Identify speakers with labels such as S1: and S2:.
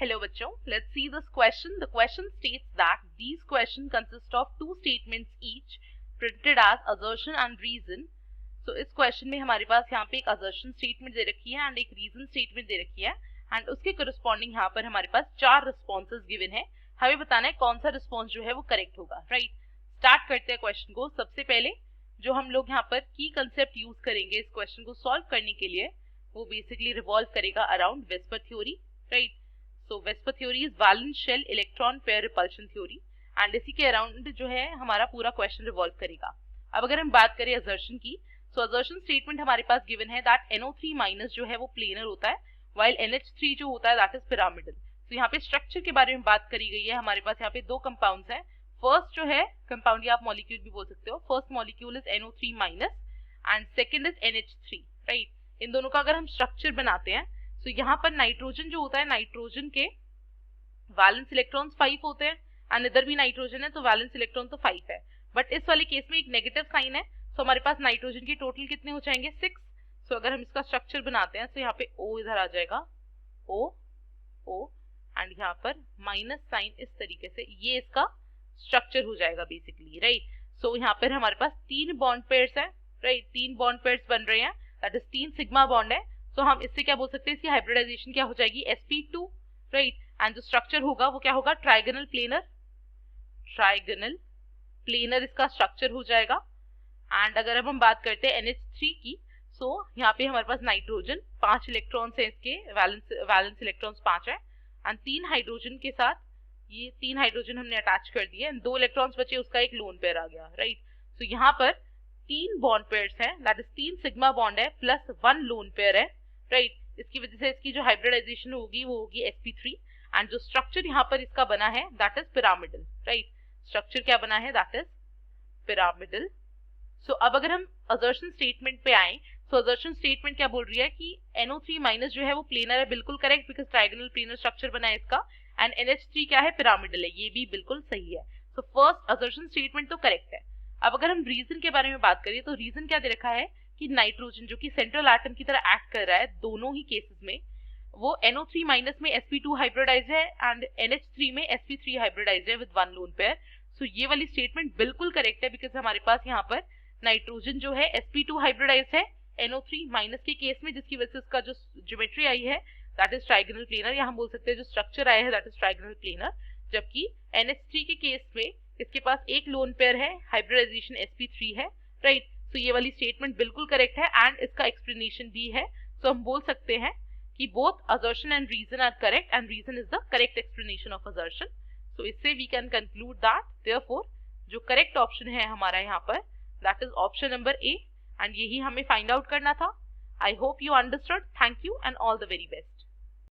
S1: Hello बच्चों, let's see this question. The question states that these questions consist of two statements each printed as assertion and reason. So इस question में हमारे पास यहाँ पे एक assertion statement दे रखी है and एक reason statement दे रखी है and उसके corresponding यहाँ पर हमारे पास 4 responses given है. हमें बताना है कौन सा response जो है वो correct होगा, right? Start करते हैं question को. सबसे पहले जो हम लोग यहाँ पर key concept use करेंगे इस question को solve करने के लिए वो basically revolve करेगा around Vesper theory, right? So Vesper theory is valence shell electron pair repulsion theory and इसी के अराउंड जो है हमारा पूरा क्वेश्चन रिवॉल्व करेगा. अब अगर हम बात करें assertion की, so assertion statement हमारे पास given है that NO3 माइनस जो है वो प्लेनर होता है while NH3 जो होता है that is pyramidal. तो यहाँ पे स्ट्रक्चर के बारे में बात करी गई है. हमारे पास यहाँ पे दो कंपाउंड्स हैं. फर्स्ट जो है कंपाउंड या आप मॉलिक्यूल भी बोल सकते हो. First molecule is NO3 minus and second is NH3, right. इन दोनों का अगर हम स्ट्रक्चर बनाते हैं तो यहाँ पर नाइट्रोजन जो होता है, नाइट्रोजन के वैलेंस इलेक्ट्रॉन्स 5 होते हैं एंड इधर भी नाइट्रोजन है तो वैलेंस इलेक्ट्रॉन तो 5 है. बट इस वाले केस में एक नेगेटिव साइन है, तो हमारे पास नाइट्रोजन के टोटल कितने हो जाएंगे 6. सो अगर हम इसका स्ट्रक्चर बनाते हैं तो यहाँ पे O इधर आ जाएगा, O एंड यहाँ पर माइनस साइन इस तरीके से, ये इसका स्ट्रक्चर हो जाएगा बेसिकली, राइट. सो यहाँ पर हमारे पास 3 बॉन्ड पेयर्स है, राइट. 3 बॉन्ड पेयर्स बन रहे हैं, दैट इज 3 सिग्मा बॉन्ड है. तो हम इससे क्या बोल सकते हैं, इसकी हाइब्रिडाइजेशन क्या हो जाएगी sp2, राइट. एंड जो स्ट्रक्चर होगा वो क्या होगा, ट्राइगोनल प्लेनर इसका स्ट्रक्चर हो जाएगा. एंड अगर अब हम बात करते हैं NH3 की, सो यहाँ पे हमारे पास नाइट्रोजन 5 इलेक्ट्रॉन्स है, इसके वैलेंस इलेक्ट्रॉन्स 5 है एंड 3 हाइड्रोजन के साथ ये 3 हाइड्रोजन हमने अटैच कर दिए एंड 2 इलेक्ट्रॉन्स बचे, उसका एक लोन पेयर आ गया, राइट. सो यहाँ पर 3 बॉन्ड पेयर्स हैं, दैट इज 3 सिग्मा बॉन्ड है प्लस 1 लोन पेयर है, राइट. इसकी वजह से इसकी जो हाइब्रिडाइजेशन होगी वो होगी sp3 एंड जो स्ट्रक्चर यहाँ पर इसका बना है that is pyramidal, right. Structure क्या बना है, दैट इज पिरामिडल. सो अब अगर हम असर्शन स्टेटमेंट पे आए, तो असर्शन स्टेटमेंट क्या बोल रही है कि NO3 माइनस जो है वो प्लेनर है, बिल्कुल correct, because trigonal planar structure बना है इसका. एंड NH3 क्या है, पिरामिडल है, ये भी बिल्कुल सही है. सो फर्स्ट असर्शन स्टेटमेंट तो करेक्ट है. अब अगर हम रीजन के बारे में बात करें तो रीजन क्या दे रखा है कि नाइट्रोजन जो कि सेंट्रल एटम की तरह एक्ट कर रहा है दोनों ही केसेस में, वो NO3 माइनस में sp2 हाइब्रिडाइज है एंड NH3 में sp3 हाइब्रिडाइज है विद 1 लोन पेयर. सो ये वाली स्टेटमेंट बिल्कुल करेक्ट है, बिकॉज हमारे पास यहाँ पर नाइट्रोजन जो है sp2 हाइब्रिडाइज है NO3 माइनस के केस में, जिसकी वजह से उसका जो ज्योमेट्री आई है दैट इज ट्राइगोनल प्लेनर, या हम बोल सकते हैं जो स्ट्रक्चर आया है दैट इज ट्राइगोनल प्लेनर. जबकि NH3 के केस में इसके पास एक लोन पेयर है, हाइब्रिडाइजेशन sp3 है, राइट. तो ये वाली स्टेटमेंट बिल्कुल करेक्ट है एंड इसका एक्सप्लेनेशन भी है. सो हम बोल सकते हैं कि both assertion and reason are correct and reason is the correct explanation of assertion. So इससे we can conclude that therefore जो करेक्ट ऑप्शन है हमारा यहाँ पर that is option number A and यही हमें फाइंड आउट करना था. I hope you understood. Thank you and all the very best.